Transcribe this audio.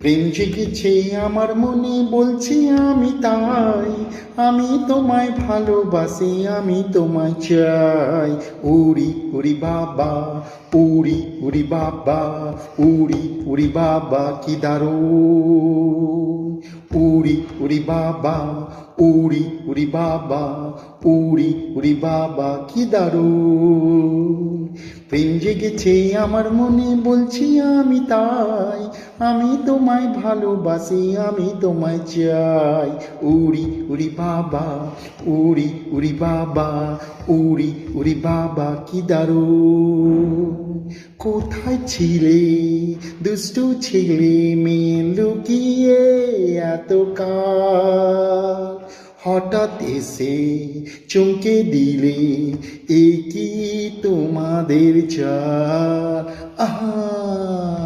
প্রেম জেগেছে আমার মনে বলছি আমি তাই, আমি তোমায় ভালোবাসি, আমি তোমায় চাই। উড়ি উড়ি বাবা, উড়ি উড়ি বাবা, উড়ি উড়ি বাবা কি দারুণ। উড়ি উড়ি বাবা, উড়ি উড়ি বাবা, উড়ি উড়ি বাবা কি দারুণ। প্রেম জেগেছে আমার মনে বলছি আমি তাই, আমি তোমায় ভালোবাসি, আমি তোমায় চাই। উড়ি উড়ি বাবা, উড়ি উড়ি বাবা, উড়ি উড়ি বাবা কি দারুণ। কোথায় ছিলে দুষ্টু ছিলে মেয়ে লুকিয়ে এতকাল, হঠাৎ এসে চমকে দিলে, এ কি তোমাদের চাল। আহা